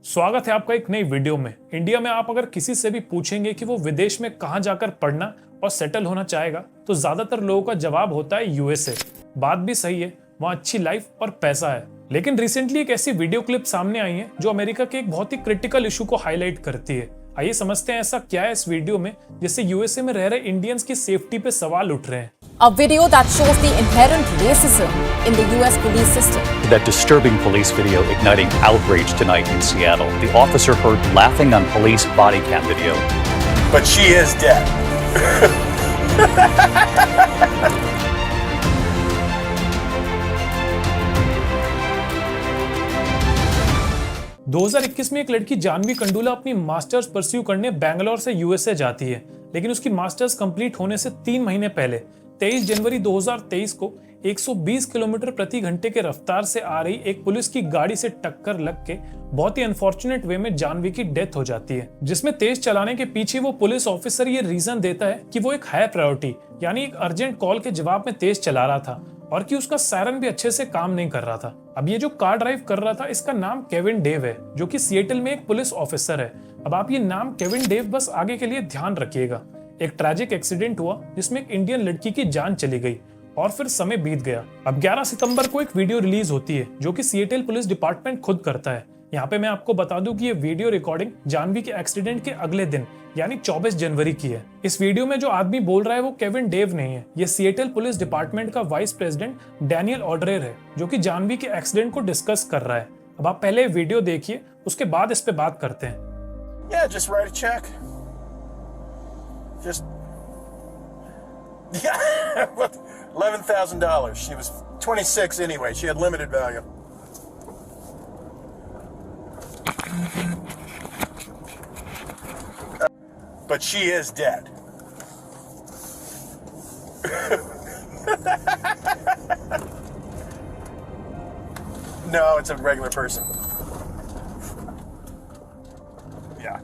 स्वागत है आपका एक नई वीडियो में। इंडिया में आप अगर किसी से भी पूछेंगे कि वो विदेश में कहां जाकर पढ़ना और सेटल होना चाहेगा तो ज्यादातर लोगों का जवाब होता है यूएसए। बात भी सही है, वहां अच्छी लाइफ और पैसा है। लेकिन रिसेंटली एक ऐसी वीडियो क्लिप सामने आई है जो अमेरिका के एक बहुत ही क्रिटिकल इशू को हाईलाइट करती है। आइए समझते हैं ऐसा क्या है इस वीडियो में जिससे यूएसए में रह रहे इंडियंस की सेफ्टी पे सवाल उठ रहे हैं। A video that shows the inherent racism in the US police system. That disturbing police video igniting outrage tonight in Seattle. The officer heard laughing on police body cam video. But she is dead. 2021 में एक लड़की जानवी कंडूला अपनी masters pursue करने बैंगलोर से USA जाती है, लेकिन उसकी मास्टर्स कंप्लीट होने से 3 महीने पहले 23 जनवरी 2023 को 120 किलोमीटर प्रति घंटे के रफ्तार से आ रही एक पुलिस की गाड़ी से टक्कर लग के बहुत ही अनफॉर्चुनेट वे में जानवी की डेथ हो जाती है, जिसमें तेज चलाने के पीछे वो पुलिस ऑफिसर ये रीजन देता है कि वो एक हाई प्रायोरिटी यानी एक अर्जेंट कॉल के जवाब में तेज चला रहा था और कि उसका सायरन भी अच्छे से काम नहीं कर रहा था। अब ये जो कार ड्राइव कर रहा था इसका नाम केविन डेव है, जो कि सिएटल में एक पुलिस ऑफिसर है। अब आप ये नाम केविन डेव बस आगे के लिए ध्यान रखिएगा। एक ट्रैजिक एक्सीडेंट हुआ जिसमें एक इंडियन लड़की की जान चली गई और फिर समय बीत गया। अब 11 सितंबर को एक वीडियो रिलीज होती है जो कि सिएटल पुलिस डिपार्टमेंट खुद करता है। यहाँ पे मैं आपको बता दूं कि ये वीडियो रिकॉर्डिंग जानवी के एक्सीडेंट के अगले दिन यानी 24 जनवरी की है। इस वीडियो में जो आदमी बोल रहा है वो केविन डेव नहीं है, ये सिएटल पुलिस डिपार्टमेंट का वाइस प्रेसिडेंट डैनियल ऑड्रेर है, जो कि जानवी के एक्सीडेंट को डिस्कस कर रहा है। अब आप पहले वीडियो देखिए, उसके बाद इस पे बात करते हैं। Yeah, just write a check. Just yeah, $11,000. She was 26 anyway. She had limited value. But she is dead. No, it's a regular person. Yeah.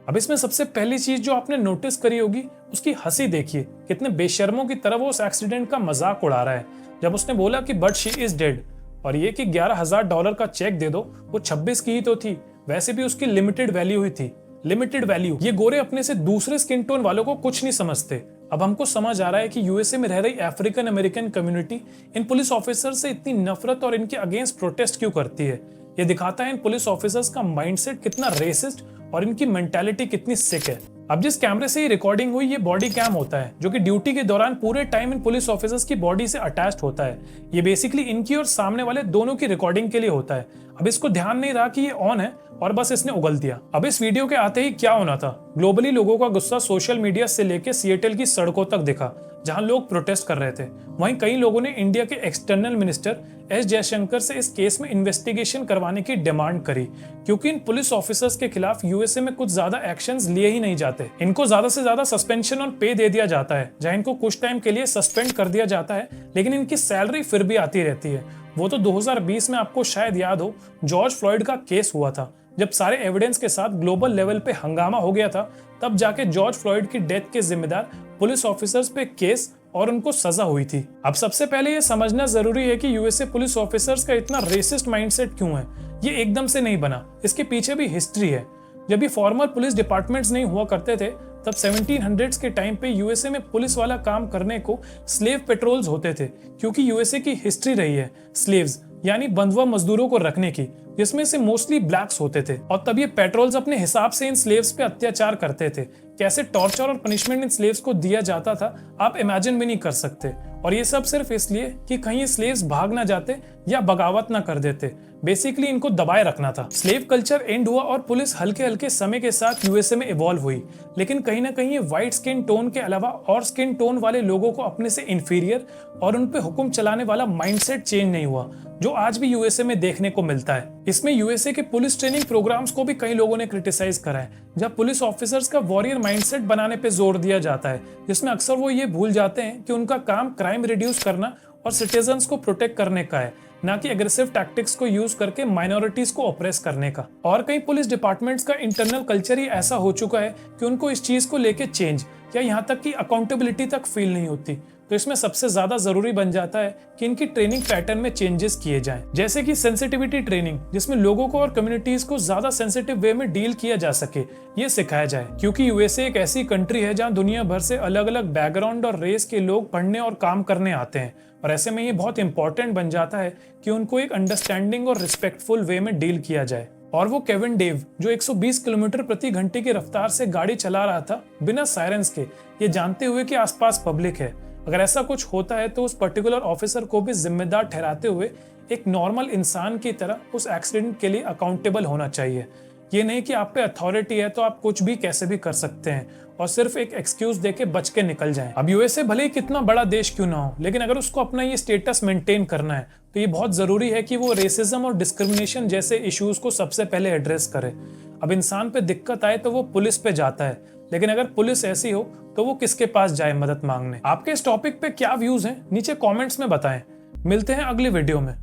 अब इसमें सबसे पहली चीज जो आपने नोटिस करी होगी उसकी हंसी देखिए, कितने बेशर्मों की तरह वो उस एक्सीडेंट का मजाक उड़ा रहा है। जब उसने बोला कि बट शी इज डेड और ये कि $11,000 का चेक दे दो, वो 26 की ही तो थी, वैसे भी उसकी लिमिटेड वैल्यू ही थी। लिमिटेड वैल्यू, ये गोरे अपने से दूसरे स्किन टोन वालों को कुछ नहीं समझते। अब हमको समझ आ रहा है कि यूएसए में रह रही African American community in police officer से इतनी नफरत और इनके अगेंस्ट प्रोटेस्ट क्यों करती है। ये दिखाता है इन पुलिस ऑफिसर्स का माइंडसेट कितना रेसिस्ट और इनकी मेंटालिटी कितनी सिक है। अब जिस कैमरे से ये रिकॉर्डिंग हुई ये बॉडी कैम होता है, जो कि ड्यूटी के दौरान पूरे टाइम इन पुलिस ऑफिसर्स की बॉडी से अटैच्ड होता है। ये बेसिकली इनकी और सामने वाले दोनों की रिकॉर्डिंग के लिए होता है। अब इसको ध्यान नहीं रहा कि ये ऑन है और बस इसने उगल दिया। अब इस वीडियो के आते ही क्या होना था, ग्लोबली लोगों का गुस्सा सोशल मीडिया से लेकर सिएटल की सड़कों तक दिखा, जहां लोग प्रोटेस्ट कर रहे थे। वहीं कई लोगों ने इंडिया के एक्सटर्नल मिनिस्टर एस जयशंकर से इस केस में इन्वेस्टिगेशन करवाने की डिमांड करी, क्योंकि इन पुलिस ऑफिसर्स के खिलाफ यूएसए में कुछ ज्यादा एक्शंस लिए ही नहीं जाते। इनको ज्यादा से ज्यादा सस्पेंशन और पे दे दिया जाता है, जहां इनको कुछ टाइम के लिए सस्पेंड कर दिया जाता है, लेकिन इनकी सैलरी फिर भी आती रहती है। वो तो 2020 में आपको शायद याद हो, जॉर्ज फ्लॉयड का केस हुआ था, जब सारे एविडेंस के साथ ग्लोबल लेवल पे हंगामा हो गया था, तब जाके जॉर्ज फ्लॉयड की डेथ के जिम्मेदार पुलिस ऑफिसर्स पे केस और उनको सजा हुई थी। अब सबसे पहले ये समझना जरूरी है कि यूएसए पुलिस ऑफिसर्स का इतना रेसिस्ट माइंडसेट क्यों है। ये एकदम से नहीं बना, इसके पीछे भी हिस्ट्री है। जब ये फॉर्मल पुलिस डिपार्टमेंट्स नहीं हुआ करते थे तब 1700s के टाइम पे यूएसए में पुलिस वाला काम करने को स्लेव पेट्रोल्स होते थे, क्योंकि यूएसए की हिस्ट्री रही है स्लेव्स यानी बंधुआ मजदूरों को रखने की, जिसमें से मोस्टली ब्लैक्स होते थे। और तब ये पेट्रोल्स अपने हिसाब से इन स्लेव्स पे अत्याचार करते थे। कैसे टॉर्चर और पनिशमेंट इन स्लेव्स को दिया जाता था आप इमेजिन भी नहीं कर सकते। और ये सब सिर्फ इसलिए कि कहीं ये स्लेव्स भाग ना जाते या बगावत ना कर देते। बेसिकली इनको दबाए रखना था। स्लेव कल्चर एंड हुआ और पुलिस हल्के हल्के समय के साथ यूएसए में इवॉल्व हुई, लेकिन कहीं ना कहीं ये व्हाइट स्किन टोन के अलावा और स्किन टोन वाले लोगों को अपने से इंफीरियर और उन पे हुक्म चलाने वाला माइंडसेट चेंज नहीं हुआ, जो आज भी यूएसए में देखने को मिलता है। इसमें यूएसए के पुलिस ट्रेनिंग प्रोग्राम्स को भी कई लोगों ने क्रिटिसाइज करा है, जब पुलिस ऑफिसर्स का वॉरियर माइंडसेट बनाने पे जोर दिया जाता है, जिसमें अक्सर वो ये भूल जाते हैं कि उनका काम क्राइम रिड्यूस करना और सिटीजन्स को प्रोटेक्ट करने का है, ना कि एग्रेसिव टैक्टिक्स को यूज करके माइनॉरिटीज को ऑप्रेस करने का। और कई पुलिस डिपार्टमेंट्स का इंटरनल कल्चर ही ऐसा हो चुका है कि उनको इस चीज को लेके चेंज या यहाँ तक कि अकाउंटेबिलिटी तक फील नहीं होती। तो इसमें सबसे ज्यादा जरूरी बन जाता है कि इनकी ट्रेनिंग पैटर्न में चेंजेस किए जाएं, जैसे कि सेंसिटिविटी ट्रेनिंग, जिसमें लोगों को और कम्युनिटीज को ज्यादा सेंसिटिव वे में डील किया जा सके, ये सिखाया जाए। क्योंकि यूएसए एक ऐसी कंट्री है जहां दुनिया भर से अलग अलग बैकग्राउंड और रेस के लोग पढ़ने और काम करने आते हैं, और ऐसे में ये बहुत इंपॉर्टेंट बन जाता है कि उनको एक अंडरस्टैंडिंग और रिस्पेक्टफुल वे में डील किया जाए। और वो केविन डेव जो 120 किलोमीटर प्रति घंटे की रफ्तार से गाड़ी चला रहा था बिना सायरन्स के, ये जानते हुए कि आसपास पब्लिक है, अगर ऐसा कुछ होता है तो उस पर्टिकुलर ऑफिसर को भी जिम्मेदार ठहराते हुए एक नॉर्मल इंसान की तरह उस एक्सीडेंट के लिए अकाउंटेबल होना चाहिए। ये नहीं कि आप पे अथॉरिटी है तो आप कुछ भी कैसे भी कर सकते हैं और सिर्फ एक एक्सक्यूज देके बच के निकल जाएं। अब यूएसए भले ही कितना बड़ा देश क्यों ना हो, लेकिन अगर उसको अपना ये स्टेटस मेंटेन करना है तो ये बहुत जरूरी है कि वो रेसिज्म और डिस्क्रिमिनेशन जैसे इश्यूज को सबसे पहले एड्रेस करे। अब इंसान पे दिक्कत आए तो वो पुलिस पे जाता है, लेकिन अगर पुलिस ऐसी हो तो वो किसके पास जाए मदद मांगने। आपके इस टॉपिक पे क्या व्यूज हैं नीचे कमेंट्स में बताएं। मिलते हैं अगली वीडियो में।